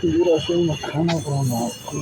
गुराँसमा खाना बनाएको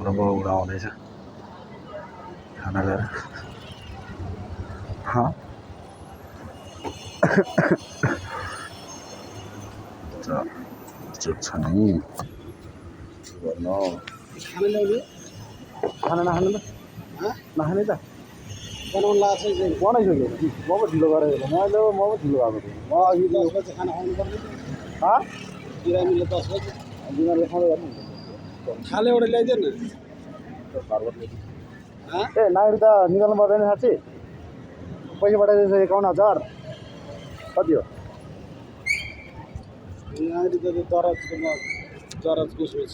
हाम्रो बाउ उडाउँदैछ खाना लिएर चुप छ नि गर्नु खाना नखाने त नखाने त बनाउनु लाग्छ बनाइसक्यो म पो ढिलो गरेको मैले म पो ढिलो भएको थिएँ म अघि 10 बजे खाना खानु पर्ने बिरामीले 10 बजे बिरामीले खाँदै गर्नु खाले एउटा ल्याइदियो न ए नागरी त निकाल्नु पर्दैन साँच्ची पैसा पठाइदिएछ 51,000 कति हो नागरी त दरजको सोच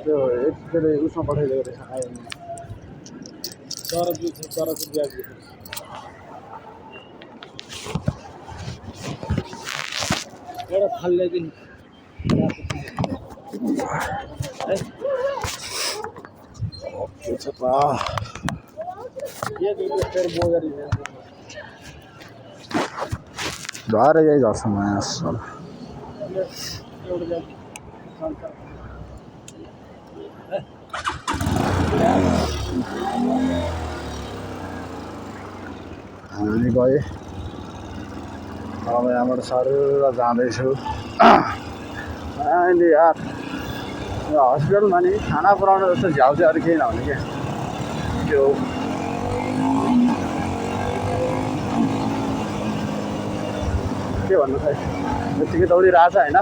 त्यो एकचोटि उसमा पठाइदिएको रहेछ आयो दरजको ब्याज एउटा थाल ल्याइदिनु ओके छ त झरे यही झर्छ मासु हामी गए अब यहाँबाट सर जाँदैछु अहिले यार हस्पिटलमा नि खाना पुऱ्याउनु जस्तो झ्याउ चाहिँ अरू केही नहुने क्या त्यो के भन्नु खै यतिकै दौडिरहेछ होइन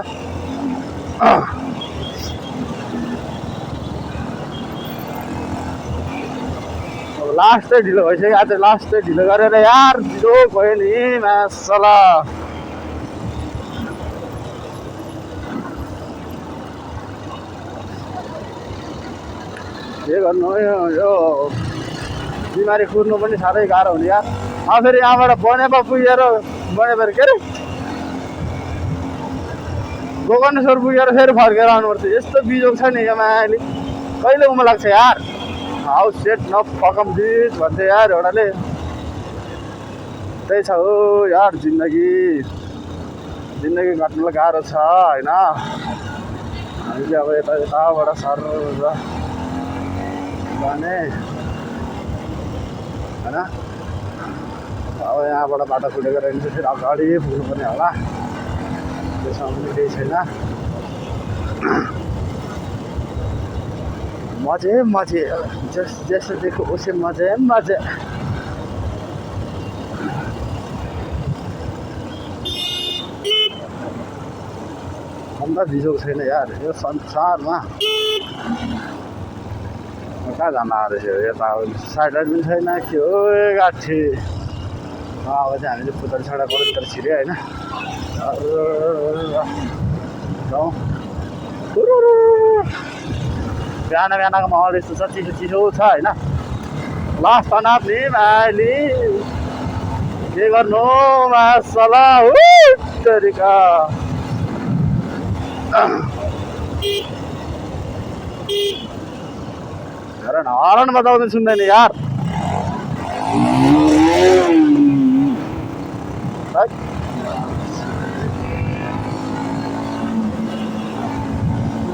अब लास्टै ढिलो भइसक्यो आज लास्टै ढिलो गरेर यार ढिलो भयो नि मासला के गर्नु यो बिमारी कुर्नु पनि साह्रै गाह्रो हुने यार फेरि यहाँबाट बनेपा पुगेर बनेपा के अरे गोकर्णेश्वर पुगेर फेरि फर्केर आउनुपर्छ यस्तो बिजोग छ नि यहाँ अहिले कहिले उमा लाग्छ यार हाउ सेट न फकम दिस भन्छ यार एउटाले त्यही छ हो यार जिन्दगी काट्नुलाई गाह्रो छ होइन हामीले अब यताबाट सर जाने होइन अब यहाँबाट बाटो फुटेको रहेछ फेरि अगाडि पुग्नु पर्ने होला त्यसमा पनि केही छैन मजे जैसे देखो उसे मजे भन्दा भिजोको छैन यार यो संसारमा कहाँ जान आएछ यता साइड पनि छैन के हो गाठी अब चाहिँ हामीले पुतली छाडा कलेक्टर छिर्यो होइन बिहानको माहौल यस्तो छ चिसो छ होइन लास्ट तनाव नि भाइले के गर्नु मासला तरिका हरण बजाउँदै सुन्दैन यार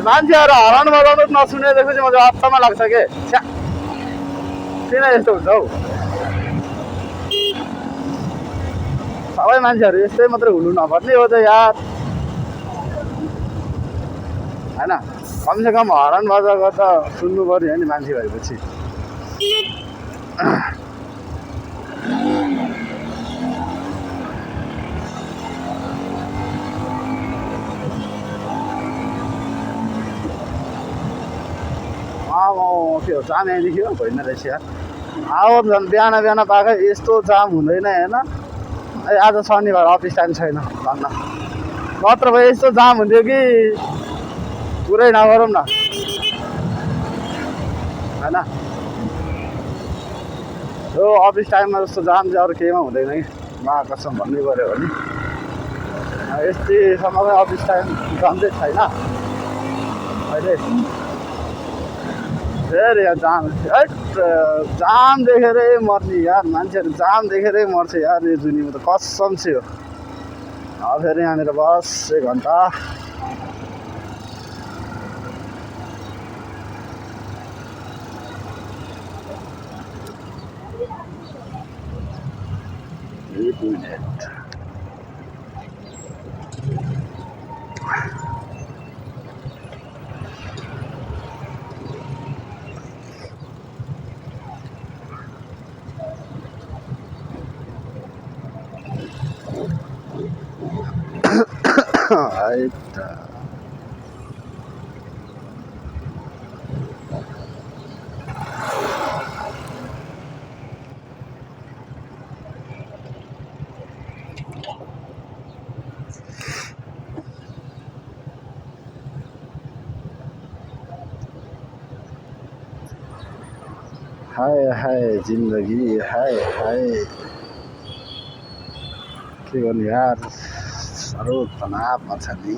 मान्छेहरू हरण बजाउँदै नसुनेदेखि चाहिँ मलाई हप्तामा लाग्छ के किन यस्तो हुन्छ हौ सबै मान्छेहरू यस्तै मात्रै हुनु नपर्ने हो त यार होइन कमसेकम हरण बजाएको त सुन्नु पर्यो नि मान्छे भएपछि के हो जाम यहाँदेखि हो होइन रहेछ यार अब झन् बिहान बिहान पाएकै यस्तो जाम हुँदैन होइन आज शनिबार अफिस टाइम छैन भन्न नत्र भए यस्तो जाम हुन्थ्यो कि पुरै नगरौँ न होइन यो अफिस टाइममा जस्तो जाम चाहिँ अरू केहीमा हुँदैन कि महाकसम भन्नै पऱ्यो भने यतिसम्मकै अफिस टाइम जाम चाहिँ छैन अहिले फेरि यहाँ जाम जाम देखेरै मर्ने यार मान्छेहरू जाम देखेरै मर्छ यार यो दुनियाँमा त कसम चाहिँ हो अब फेरि यहाँनिर बस 1 घन्टा हाय हाय जिन्दगी हाय हाय के गर्नु यार साह्रो तनावमा छ नि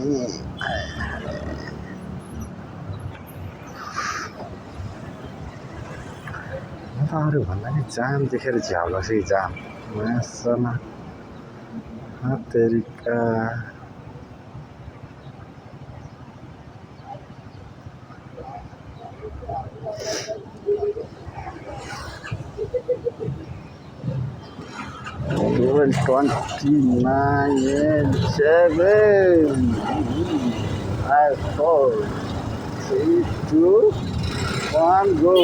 अरू भन्दा नि जाम देखेर झ्याउ लाग्छ कि जाम मासमा तेरिका Duel 29 7 5 4 3 2 1 go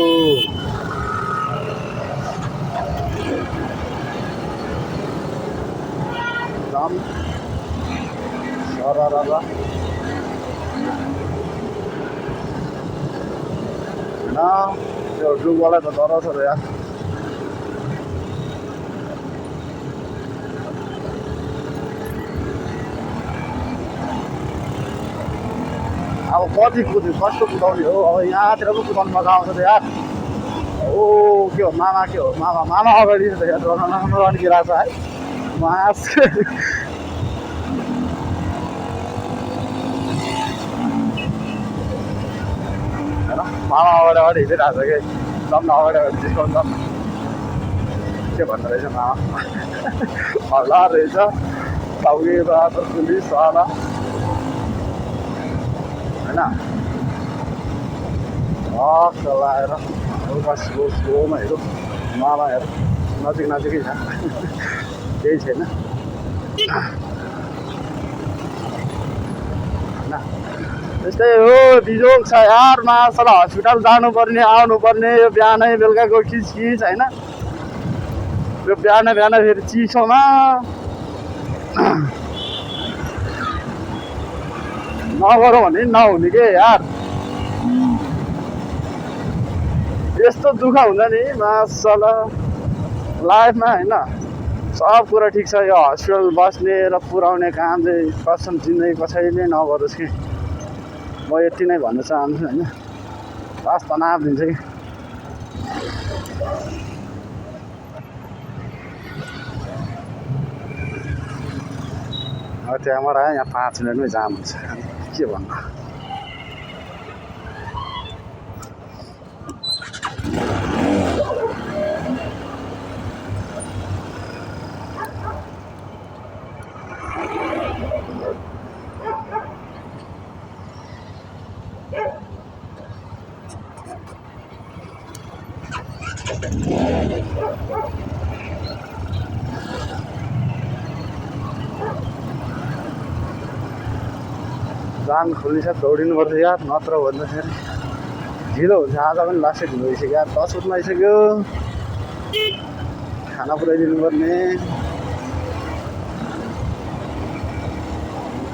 jump sararara now त्यो ड्रुकवाला त डराउँछ र यार अब कति कस्तो कुदाउने हो अब यहाँतिर पो कुदाउनु मजा आउँछ त यार ओ के हो मामा मामा अगाडि त यार रन्किरहेको छ है मास होइन मामा अगाडि हिँडिरहेको छ कि जम्न अगाडि डिस्काउन्ट जम्न के भन्नु रहेछ मामा हल्ला रहेछ सबके त पुलिस वाला होइन लगाएर स्लोमा हेरौँ मामा हेरौँ नजिकै छ केही छैन होइन त्यस्तै हो बिजोग छ यार मासला हस्पिटल जानुपर्ने आउनुपर्ने यो बिहानै बेलुकाको खिचखिच होइन यो बिहान फेरि चिसोमा नगरौँ भने नहुने के यार यस्तो दुःख हुन्छ नि मासला लाइफमा होइन सब कुरा ठिक छ यो हस्पिटल बस्ने र पुऱ्याउने काम चाहिँ कसम जिन्दगी कसैले नगरोस् कि म यति नै भन्न चाहन्छु होइन बस तनाव दिन्छ कि त्यहाँबाट यहाँ 5 मिनटमै जाम हुन्छ के भन्नु जाम खोलिन्छ दौडिनुपर्छ यार नत्र भन्दाखेरि ढिलो हुन्छ आज पनि लास्टै ढिलो भइसक्यो यार 10 बज्नु आइसक्यो खाना पुऱ्याइदिनु पर्ने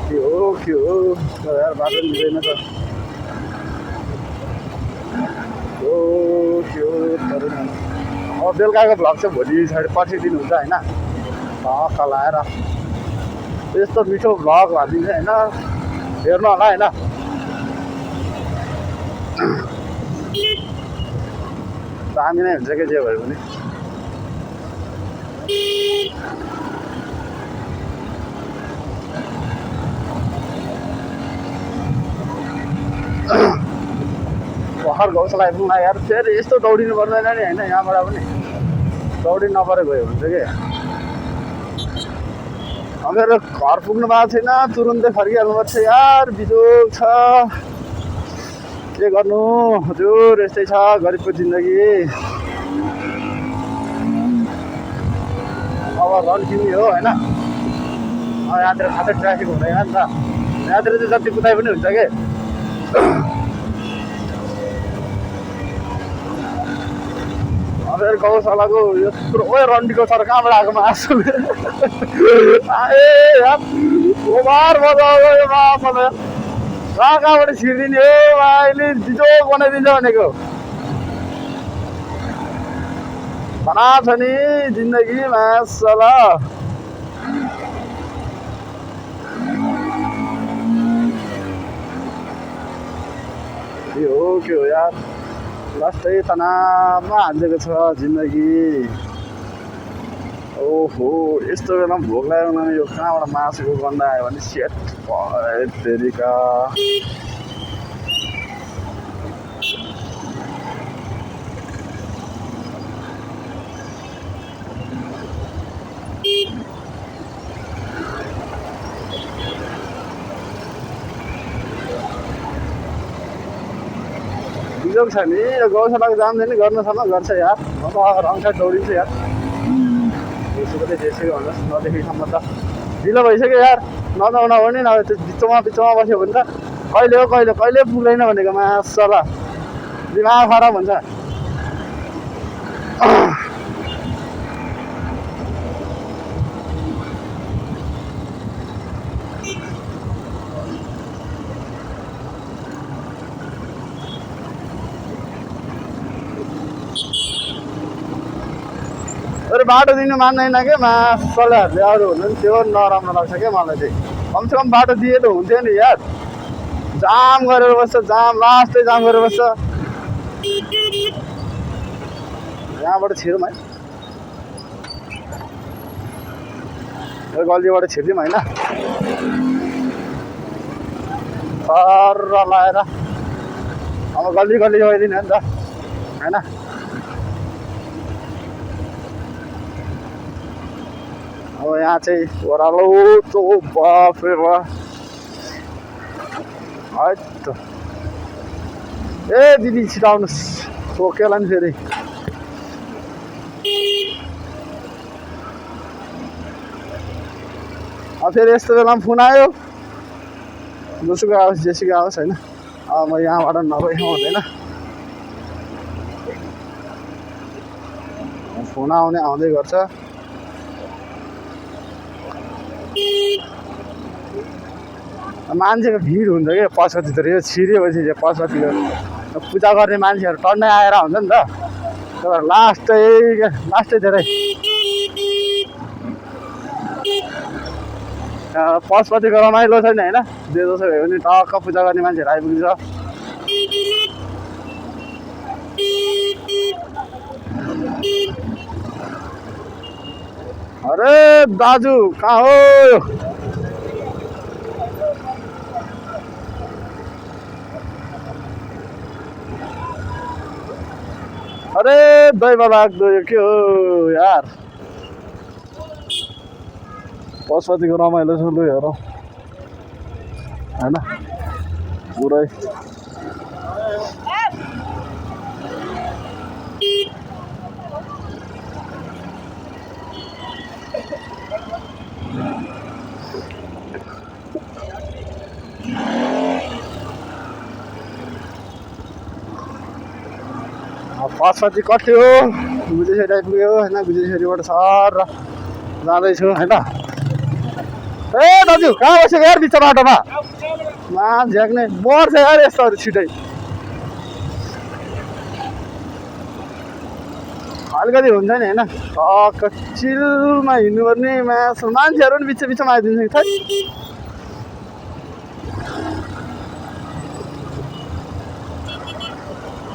के हो यार बाटो मिल्दैन त हो अब बेलुकाको भ्लग चाहिँ भोलि पर्सिदिनुहुन्छ होइन टक्क लाएर यस्तो मिठो भ्लग भनिदिन्छ होइन हेर्नु होला होइन दामी नै हुन्छ क्या जे भयो भने भर्खर गौशाला आइपुग्नु यार फेरि यस्तो दौडिनु पर्दैन नि होइन यहाँबाट पनि दौडिनु नपरे गयो हुन्छ कि मेरो घर पुग्नु भएको छैन तुरुन्तै फर्किहाल्नुपर्छ यार बिजोग छ के गर्नु हजुर यस्तै छ गरिबको जिन्दगी अब रन्किने हो होइन यहाँतिर खासै ट्राफिक हुँदैन नि त यहाँतिर चाहिँ जति कुदाइ पनि हुन्छ कि गौशालाको यत्रो रन्डीको सर कहाँबाट आएको मासु आए ओभर बजायो मलाई कहाँबाट छिरिदिने हो अहिले बिजोग बनाइदिन्छ भनेको खना छ नि जिन्दगी मासला के हो यार लास्टै तनावमा हालिदिएको छ जिन्दगी ओहो यस्तो बेला भोक लाग्यो भने यो कहाँबाट मासुको गन्ध आयो भने सेट तेरिका बिजोग छ नि यो गौशालाको जान्दैन गर्नसम्म गर्छ यार म त रङसाइड दौडिन्छु यार यसो जेसुकै भन्नुहोस् नदेखेसम्म त ढिलो भइसक्यो यार नजाउन हो नि नभए त्यो बिचमा बस्यो भने त कहिले पुग्दैन भनेको मासला दिमाग खराब हुन्छ अरे बाटो दिनु मान्दैन क्या मासलाहरूले अरू हुनु नि त्यो नराम्रो लाग्छ क्या मलाई चाहिँ कमसेकम बाटो दिए त हुन्थ्यो नि यार जाम गरेर बस्छ लास्टै जाम गरेर बस्छ यहाँबाट छिरौँ है यो गल्लीबाट छिरिदिउँ होइन सर लाएर अब गल्ली गइदिने हो नि त होइन अब यहाँ चाहिँ ओह्रालो चो बाफ रे बा है त ए दिदी छिटो आउनुहोस् सोकेला नि फेरि फेरि यस्तो बेलामा फोन आयो जोसुकै आओस् जेसुकै आओस् होइन अब म यहाँबाट नगएको हुँदैन फोन आउँदै गर्छ मान्छेको भिड हुन्छ क्या पशुपतितिर यो छिरेपछि चाहिँ पशुपतिको पूजा गर्ने मान्छेहरू टन्नै आएर हुन्छ नि त तर लास्टै धेरै पशुपतिको रमाइलो छैन होइन जे जसो भयो भने टक्क पूजा गर्ने मान्छेहरू आइपुग्छ अरे दाजु कहाँ हो अरे दैव लाग्दो यो के हो यार पशुपतिको रमाइलो छ लु हेरौँ होइन पुरै पशुपति कति हो गुजेश्वरी आइपुग्यो होइन गुजेश्वरीबाट सर जाँदैछु होइन ए दाजु कहाँ बसेको यार बिच बाटोमा झ्याक्ने मर्छ यार यस्तोहरू छिटै अलिकति हुन्छ नि होइन चिलमा हिँड्नुपर्ने मान्छेहरू पनि बिच बिचमा आइदिन्छ कि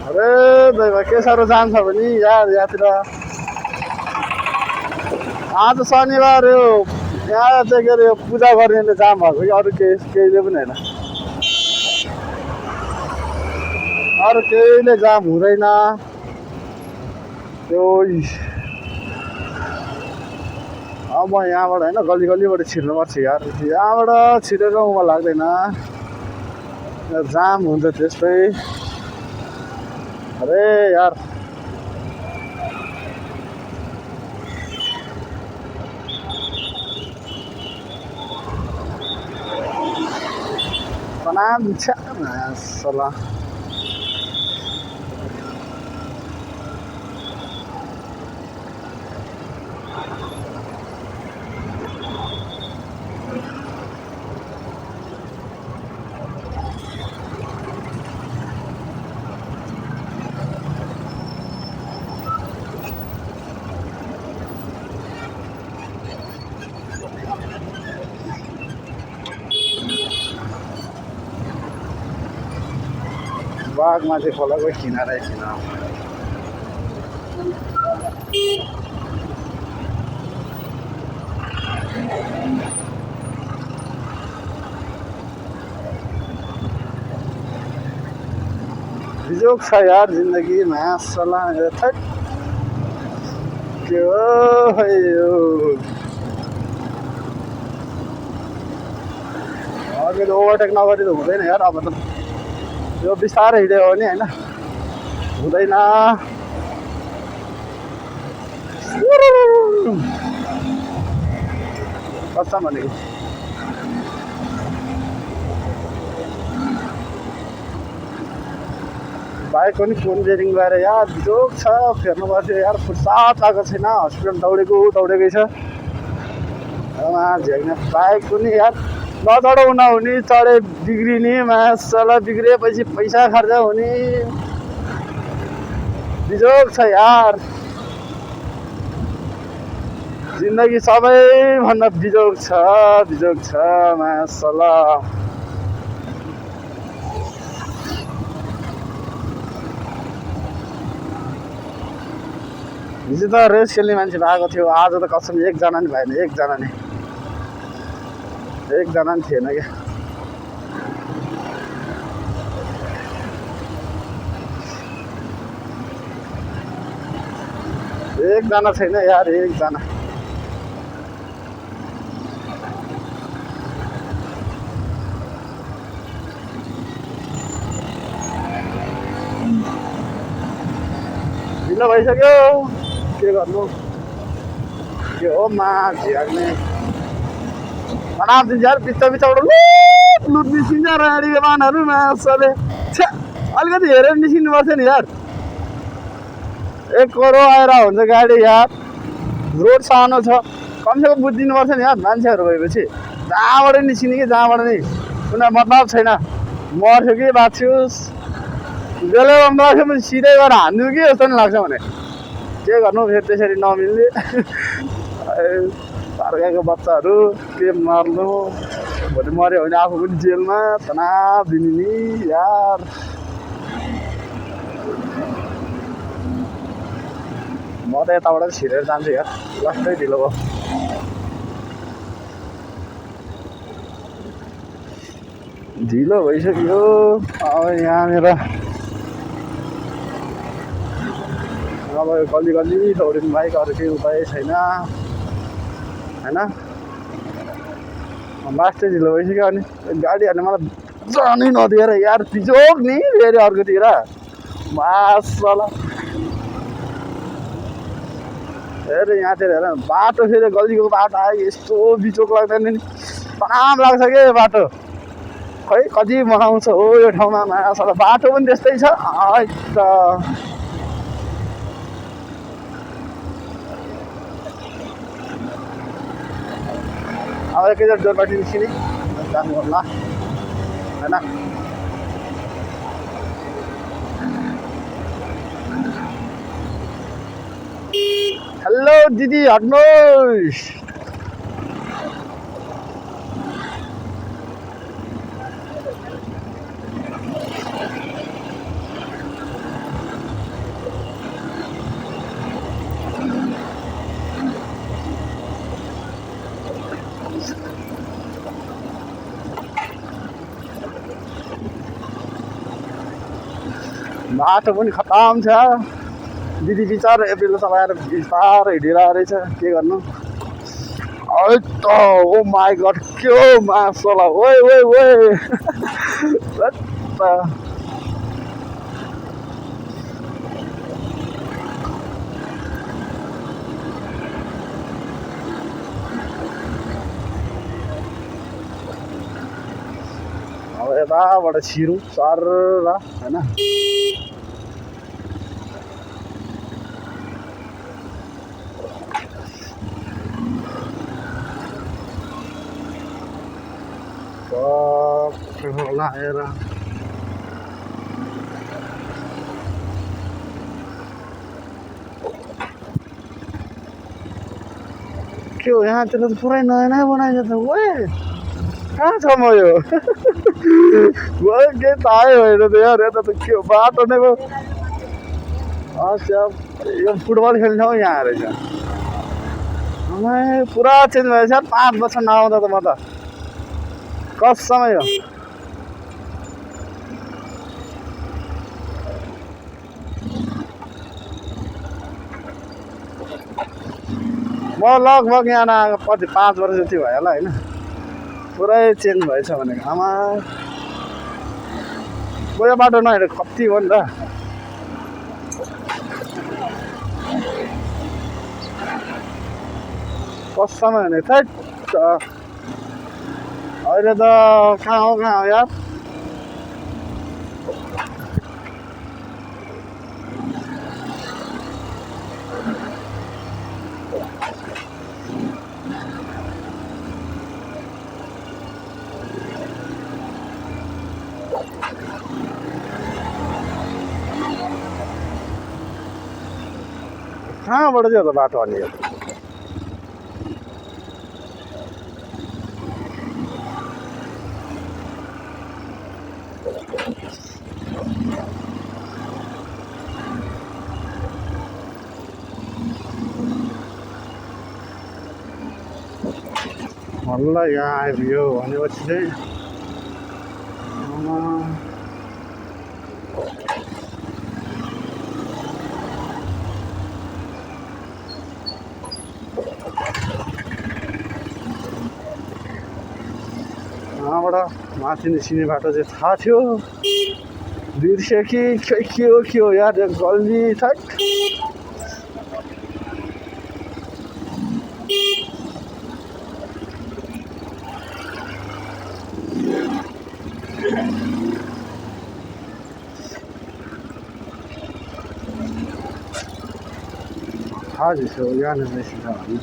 अरे दैवा के साह्रो जाम छ भने यहाँतिर आज शनिबार यो यहाँ चाहिँ के अरे पूजा गर्नेले जाम भएको कि अरू केहीले पनि होइन अरू केहीले जाम हुँदैन त्यो अब म यहाँबाट होइन गल्ली गल्लीबाट छिर्नुपर्छ यार यहाँबाट छिरेर मलाई लाग्दैन जाम हुन्छ त्यस्तै अरे यार बनाम छ सला बागमती खोलाको किनारै किनारा बिजोक छ यार जिन्दगीमा सल्लाह थट के हो यो अघि ओभरटेक नगरी त हुँदैन यार अब त यो बिस्तारै हिँड्यो भने होइन हुँदैन कस्तो भनेको बाइक पनि फोन रिडिङ गरेर यार जोक छ फेर्नु पर्थ्यो यार फुर्सद आएको छैन हस्पिटल दौडेकै छ झ्याग्ने बाइक पनि यार नचढाउ नहुने चढे बिग्रिने मासला बिग्रिएपछि पैसा खर्च हुने बिजोक छ यार जिन्दगी सबैभन्दा बिजोक छ मासला हिजो त रेस खेल्ने मान्छे भएको थियो आज त कसम एकजना नि भएन एकजना नि थिएन क्या एकजना छैन यार एकजना ढिलो भइसक्यो के गर्नु के हो झ्याग्ने बनाउँछ यार बिचबाट लुट निस्किन्छ रेडीको मानहरू मासले अलिकति हेरेर निस्किनु पर्छ नि यार 1 करोड आएर हुन्छ गाडी यार रोड सानो छ कमसेकम बुझिदिनु पर्छ नि यार मान्छेहरू भएपछि जहाँबाट निस्किने कि जहाँबाट नि कुनै मतलब छैन मर्छु कि बाँच्योस् बेलुका मर्छु पनि सिधै गएर हान्नु कि जस्तो नि लाग्छ भने के गर्नु फेरि त्यसरी नमिल्ने अर्काको बच्चाहरू के मार्नु भोलि मऱ्यो भने आफू पनि जेलमा तनाव दिने नि यार म त यताबाट छिरेर जान्छु यार लास्टै ढिलो भयो ढिलो भइसक्यो अब यहाँनिर अब गल्ली गल्ली दौडिनु बाहेक अरू केही उपाय छैन होइन लास्टै ढिलो भइसक्यो अनि गाडीहरूले मलाई जानै नदिएर यार बिजोक नि फेरि अर्कोतिर मासला हेर यहाँतिर हेर बाटो फेरि गल्लीको बाटो आयो यस्तो बिजोक लाग्दैन नि तनाव लाग्छ के बाटो खै कति बनाउँछ हो यो ठाउँमा मासला बाटो पनि त्यस्तै छ त अब एकैचोटि जोरबाट निस्किने जानु होला होइन दिदी हट्नुहोस् बाटो पनि खतम छ दिदी बिचार एप्रिल चलाएर बिस्तारै हिँडिरहेको रहेछ के गर्नु है त ओ माई गड के हो मासला ओए ओए ओए अब यताबाट छिरौँ सर होइन लाएर के हो यहाँतिर त पुरै नयाँ नयाँ बनाइन्छ त ओए कहाँ छ म यो के थाहै होइन त यार यता त के हो बाटो नै भयो यो फुटबल खेल्ने ठाउँ यहाँ रहेछ पुरा चेन्ज भएछ 5 वर्ष नआउँदा त म त कसम यो म लगभग यहाँ नआएको कति 5 वर्ष जति भयो होला होइन पुरै चेन्ज भएछ भनेको आमा गयो बाटो नहेरेको कति हो नि त कसम भने थैट अहिले त कहाँ हो यार कहाँबाट चाहिँ हो त बाटो अनि हल्ला यहाँ आइपुग्यो भनेपछि चाहिँ यहाँबाट माथि निस्किने बाटो चाहिँ थाहा थियो बिर्स्यो कि के हो यार गल्ली थैट थाहा छ यहाँनिर निस्किन्छ हामी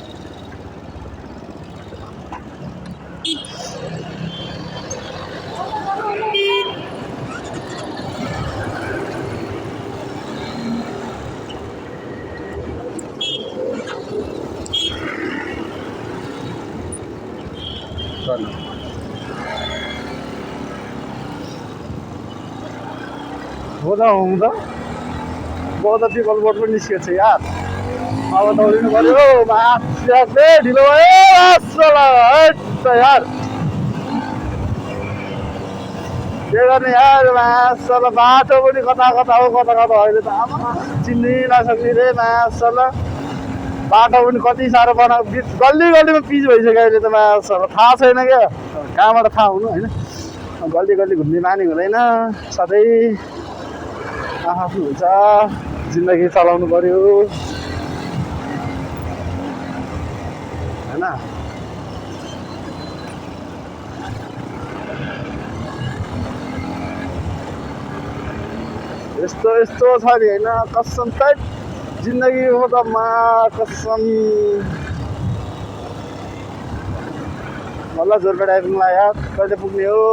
हुँदा पिपल बोट पनि निस्किएको छ यार अब दौडिनु पर्यो मासले ढिलो भयो यार के गर्ने यार मासला बाटो पनि कता हो अहिले त आमा चिन्नै नसक्ने रे मासला बाटो पनि कति साह्रो गल्लीमा पिच भइसक्यो अहिले त मासला थाहा छैन क्या कहाँबाट थाहा हुनु होइन गल्ली घुम्ने बानी हुँदैन सधैँ आफ्नो हुन्छ जिन्दगी चलाउनु पर्यो होइन यस्तो छ नि होइन कसम टाइप जिन्दगी हो त कसम मलाई जोरपेट आइपुग्नु यार कहिले पुग्ने हो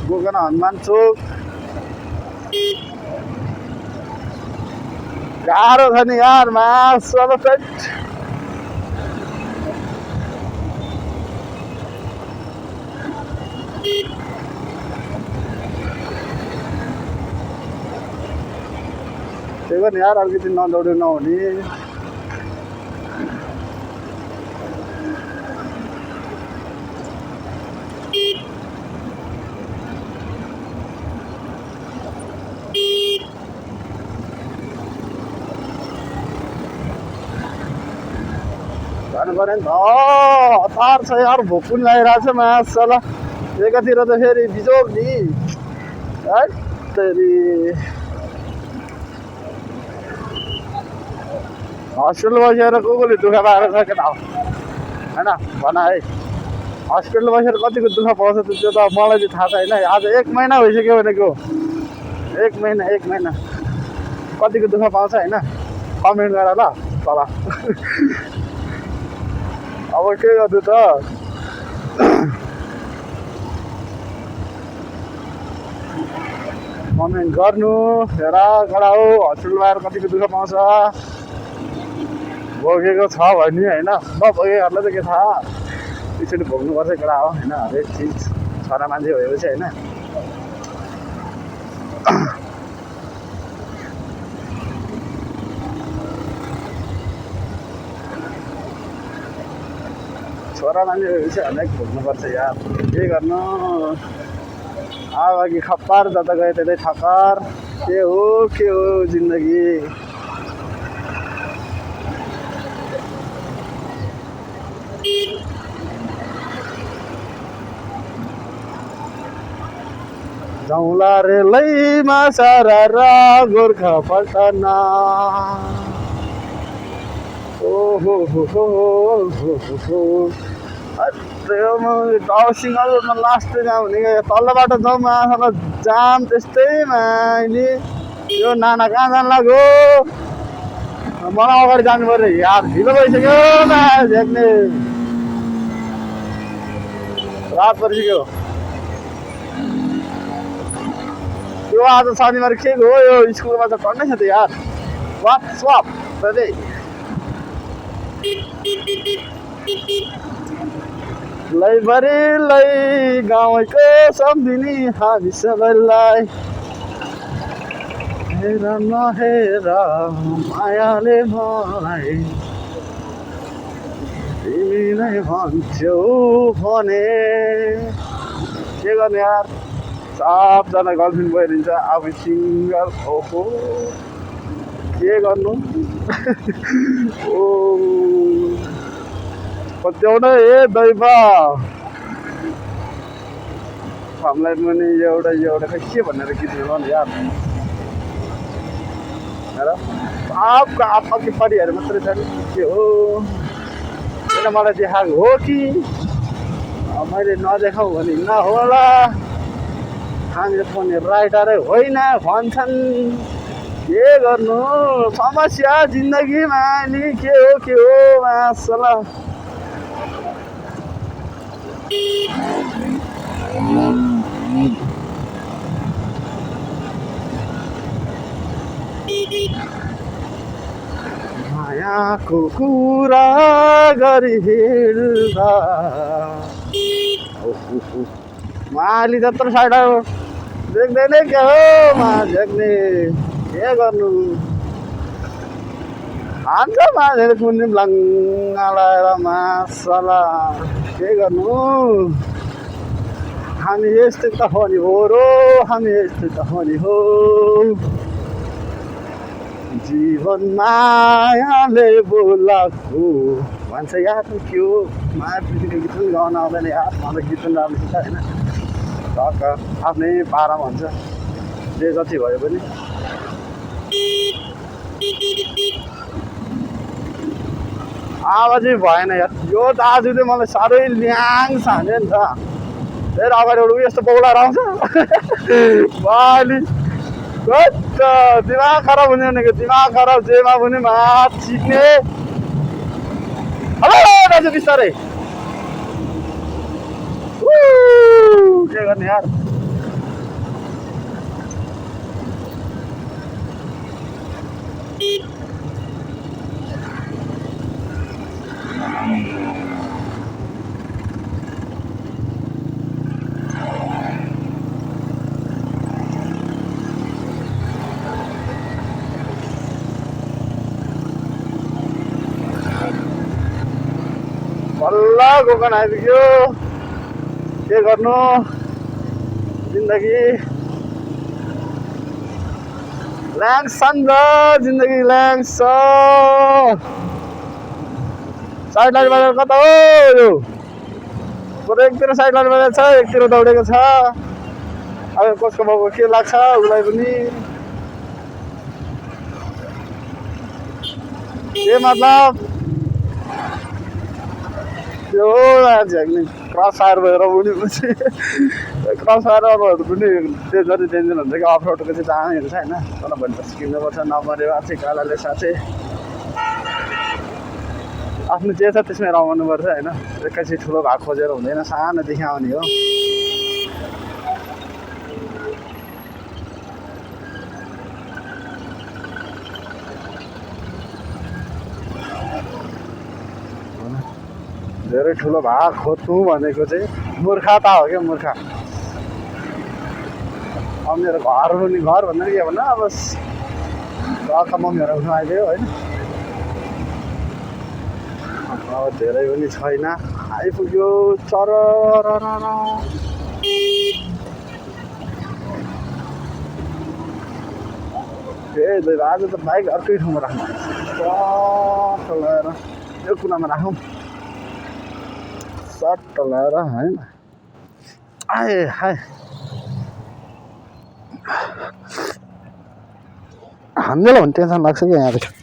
गोकर्ण हनुमान चोक गाह्रो छ नि यार मासला त्यही पनि यार अलिकति नदौड्यो नहुने जानु पऱ्यो नि त हतार छ यार भोक पनि लागिरहेको छ मासला एकातिर त फेरि बिजोग नि है तेरि हस्पिटल बसेर कोले दुःख पाएको छ केटा हो होइन भन है हस्पिटल बसेर कतिको दुःख पाउँछ त्यो त मलाई चाहिँ थाहा छ होइन आज 1 महिना भइसक्यो भनेको 1 महिना कतिको दुःख पाउँछ होइन कमेन्ट गर ल तल अब के गर्नु त कमेन्ट गर्नु हेर गराऊ हस्पिटल आएर कतिको दुःख पाउँछ भोगेको छ भने होइन नभोगेहरूलाई त के थाहा त्यसरी भोग्नुपर्छ केटा हो होइन हरेक चिज छोरा मान्छे भएपछि होइन छोरा मान्छे भएपछि हरेक भोग्नुपर्छ यार के गर्नु आवागी खप्पार जता गए त्यतै ठक्कर के हो जिन्दगी जाउँला रेलैमा सारा गोर्खा पल्टना ओहो सिङ्गल रोडमा लास्ट जहाँ हुने तल्लोबाट जाउँ माथि जाम त्यस्तैमा अहिले यो नाना कहाँ जानु लाग्यो मलाई अगाडि जानु पऱ्यो यार ढिलो भइसक्यो झ्याक्ने रात परिसक्यो यो आज शनिबार के हो यो स्कुलमा त पढ्नै छ त यार वाट्सअप लैबरेलै गाउँको सम्झिने हामी सबैलाई हेर नहेर मायाले मलाई तिमी नै भन्छौ भने के गर्ने यार सबजना गर्लफ्रेन्ड भइदिन्छ आफै सिङ्गल ओहो के गर्नु ओ पत्याउन ए दैव हामीलाई पनि एउटा खै के भनेर गीत गाउनु नि यार हेर आपको आपकी परिहरू मात्रै छ नि के हो किन मलाई देखाएको हो कि मैले नदेखाउँ भने नहोला हामीले पनि राइटरै होइन भन्छन् के गर्नु समस्या जिन्दगीमा नि के हो मासला मायाको कुरा गरी हिँड्दा माली जत्रो साइड देख्दैन क्या हो झ्याक्ने के गर्नु हान्छ मान्छेले कुनै लङ्गा लगाएर मासला के गर्नु हामी यस्तै त हो नि हो र हामी यस्तै त हो नि हो जीवन मायाले बोलाएको भन्छ यार के हो माया प्रीतिको गीत पनि गाउन आउँदैन यार मलाई गीत पनि राम्रो छ होइन टक्क आफ्नै पारामा हुन्छ जे जति भयो पनि आवाजै भएन यार यो त आज चाहिँ मलाई साह्रै ल्याङ हान्यो नि त फेरि अगाडिबाट यस्तो बौलाएर आउँछ बाली दिमाग खराब हुने भनेको दिमाग खराब जेमा पनि मात छिट्ने हेलो दाजु बिस्तारै के गर्ने यार गोकन आइपुग्यो के गर्नु जिन्दगी ल्याङ्सन र जिन्दगी ल्याङ्स साइड लाइन बजार कता हो यो बरु एकतिर साइड लाइन बजार छ एकतिर दौडेको छ अब कसको बाबु के लाग्छ उसलाई पनि के मतलब त्यो झ्याक्ने क्रस फायर भएर उनीपछि क्रस फायर अब पनि त्यो जति टेन्सन हुन्छ कि अफरोडको चाहिँ जानेहरू छ होइन तर भनेपछि किन्नुपर्छ नमऱ्यो आफै कालाले साथै आफ्नो जे छ त्यसमै रमाउनुपर्छ होइन एकैछिन ठुलो भाग खोजेर हुँदैन सानोदेखि आउने हो धेरै ठुलो भाग खोज्नु भनेको चाहिँ मूर्खता हो क्या मूर्ख अब मेरो घर पनि घर भन्दा के भन्नु अब घरका मम्मीहरू उठ्नु आइदियो होइन अब धेरै पनि छैन आइपुग्यो चर आज त बाइक अर्कै ठाउँमा राख्नु लगाएर यो कुनामा राखौँ सट्ट लगाएर होइन आए हाय हान्देला भने टेन्सन लाग्छ क्या यहाँदेखि